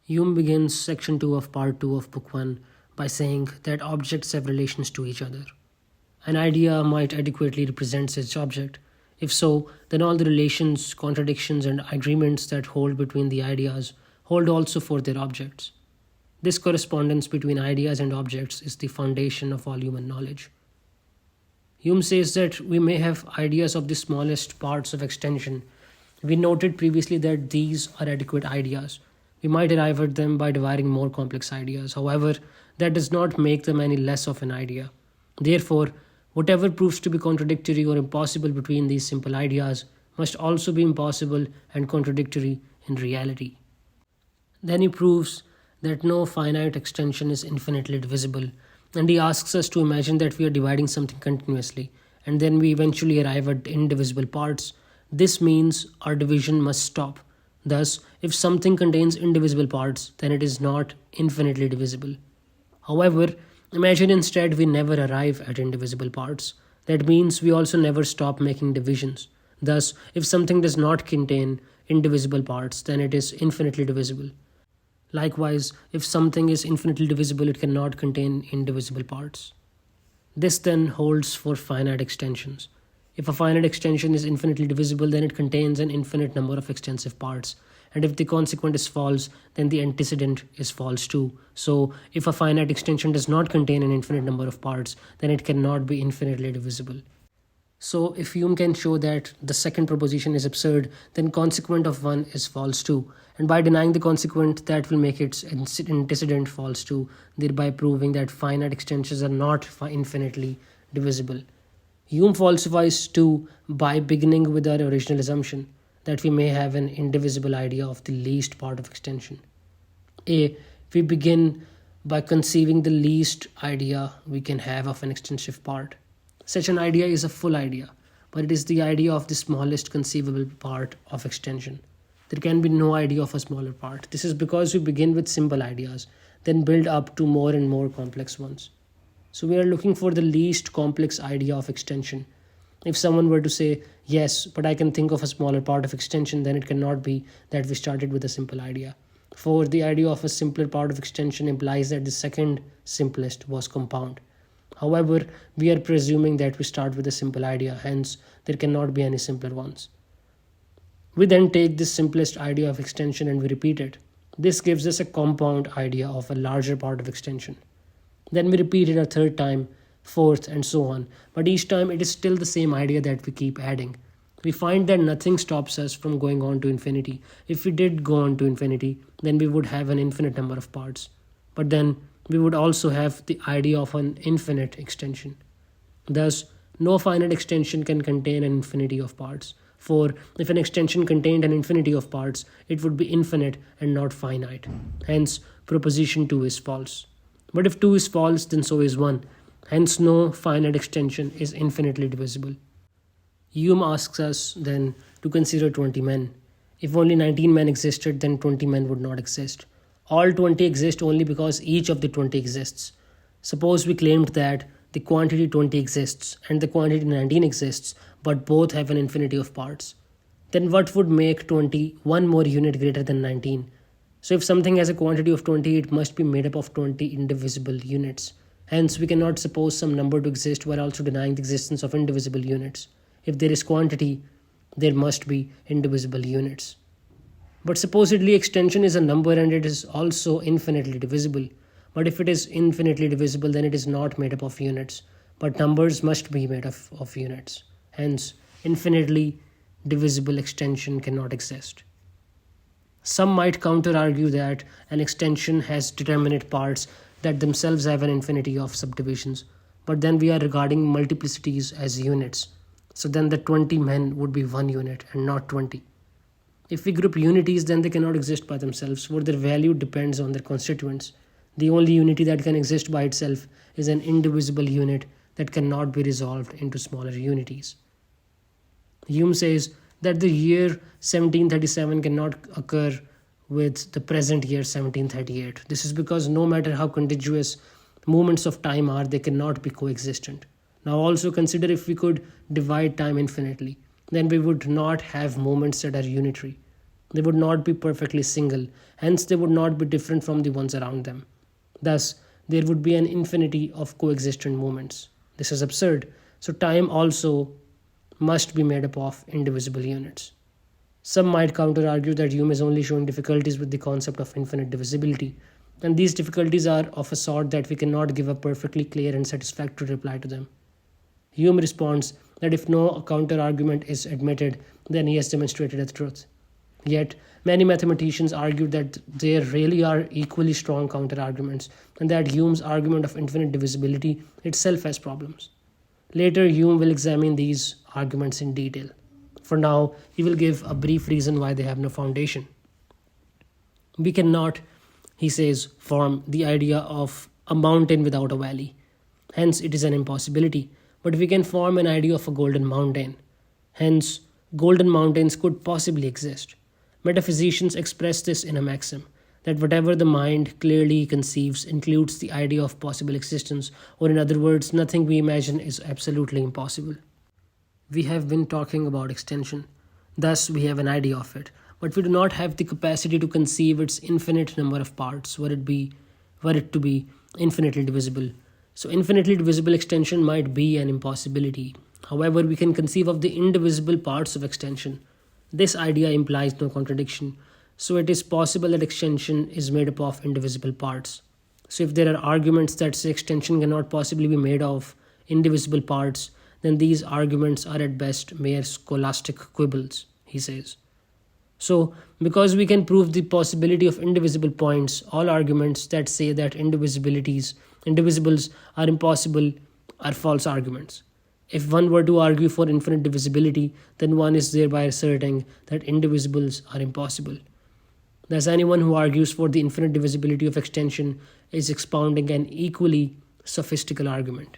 Hume begins section 2 of part 2 of book 1 by saying that objects have relations to each other. An idea might adequately represent its object. If so, then all the relations, contradictions, and agreements that hold between the ideas hold also for their objects. This correspondence between ideas and objects is the foundation of all human knowledge. Hume says that we may have ideas of the smallest parts of extension. We noted previously that these are adequate ideas. We might arrive at them by dividing more complex ideas. However, that does not make them any less of an idea. Therefore, whatever proves to be contradictory or impossible between these simple ideas must also be impossible and contradictory in reality. Then he proves that no finite extension is infinitely divisible, and he asks us to imagine that we are dividing something continuously, and then we eventually arrive at indivisible parts. This means our division must stop. Thus, if something contains indivisible parts, then it is not infinitely divisible. However, imagine instead we never arrive at indivisible parts. That means we also never stop making divisions. Thus, if something does not contain indivisible parts, then it is infinitely divisible. Likewise, if something is infinitely divisible, it cannot contain indivisible parts. This then holds for finite extensions. If a finite extension is infinitely divisible, then it contains an infinite number of extensive parts. And if the consequent is false, then the antecedent is false too. So, if a finite extension does not contain an infinite number of parts, then it cannot be infinitely divisible. So, if Hume can show that the second proposition is absurd, then consequent of one is false too. And by denying the consequent, that will make its antecedent false too, thereby proving that finite extensions are not infinitely divisible. Hume falsifies too by beginning with our original assumption that we may have an indivisible idea of the least part of extension. We begin by conceiving the least idea we can have of an extensive part. Such an idea is a full idea, but it is the idea of the smallest conceivable part of extension. There can be no idea of a smaller part. This is because we begin with simple ideas, then build up to more and more complex ones. So we are looking for the least complex idea of extension. If someone were to say, yes, but I can think of a smaller part of extension, then it cannot be that we started with a simple idea. For the idea of a simpler part of extension implies that the second simplest was compound. However, we are presuming that we start with a simple idea, hence there cannot be any simpler ones. We then take this simplest idea of extension and we repeat it. This gives us a compound idea of a larger part of extension. Then we repeat it a third time, fourth, and so on. But each time it is still the same idea that we keep adding. We find that nothing stops us from going on to infinity. If we did go on to infinity, then we would have an infinite number of parts. But then we would also have the idea of an infinite extension. Thus, no finite extension can contain an infinity of parts. For if an extension contained an infinity of parts, it would be infinite and not finite. Hence, proposition 2 is false. But if 2 is false, then so is 1. Hence, no finite extension is infinitely divisible. Hume asks us then to consider 20 men. If only 19 men existed, then 20 men would not exist. All 20 exist only because each of the 20 exists. Suppose we claimed that the quantity 20 exists and the quantity 19 exists, but both have an infinity of parts. Then what would make 20 one more unit greater than 19? So if something has a quantity of 20, it must be made up of 20 indivisible units. Hence, we cannot suppose some number to exist while also denying the existence of indivisible units. If there is quantity, there must be indivisible units. But supposedly extension is a number and it is also infinitely divisible. But if it is infinitely divisible, then it is not made up of units. But numbers must be made up of units. Hence, infinitely divisible extension cannot exist. Some might counter-argue that an extension has determinate parts that themselves have an infinity of subdivisions. But then we are regarding multiplicities as units. So then the 20 men would be one unit and not 20. If we group unities, then they cannot exist by themselves, for their value depends on their constituents. The only unity that can exist by itself is an indivisible unit that cannot be resolved into smaller unities. Hume says that the year 1737 cannot occur with the present year 1738. This is because no matter how contiguous moments of time are, they cannot be coexistent. Now also consider if we could divide time infinitely, then we would not have moments that are unitary. They would not be perfectly single, hence, they would not be different from the ones around them. Thus, there would be an infinity of coexistent moments. This is absurd, so time also must be made up of indivisible units. Some might counter argue that Hume is only showing difficulties with the concept of infinite divisibility, and these difficulties are of a sort that we cannot give a perfectly clear and satisfactory reply to them. Hume responds that if no counter argument is admitted, then he has demonstrated the truth. Yet, many mathematicians argue that there really are equally strong counter arguments, and that Hume's argument of infinite divisibility itself has problems. Later, Hume will examine these arguments in detail. For now, he will give a brief reason why they have no foundation. We cannot, he says, form the idea of a mountain without a valley. Hence, it is an impossibility. But we can form an idea of a golden mountain. Hence, golden mountains could possibly exist. Metaphysicians express this in a maxim that whatever the mind clearly conceives includes the idea of possible existence, or in other words, nothing we imagine is absolutely impossible. We have been talking about extension, thus, we have an idea of it, but we do not have the capacity to conceive its infinite number of parts, were it to be infinitely divisible. So, infinitely divisible extension might be an impossibility. However, we can conceive of the indivisible parts of extension. This idea implies no contradiction, so it is possible that extension is made up of indivisible parts. So, if there are arguments that say extension cannot possibly be made of indivisible parts, then these arguments are at best mere scholastic quibbles, he says. So, because we can prove the possibility of indivisible points, all arguments that say that indivisibles are impossible are false arguments. If one were to argue for infinite divisibility, then one is thereby asserting that indivisibles are impossible. Thus, anyone who argues for the infinite divisibility of extension is expounding an equally sophistical argument.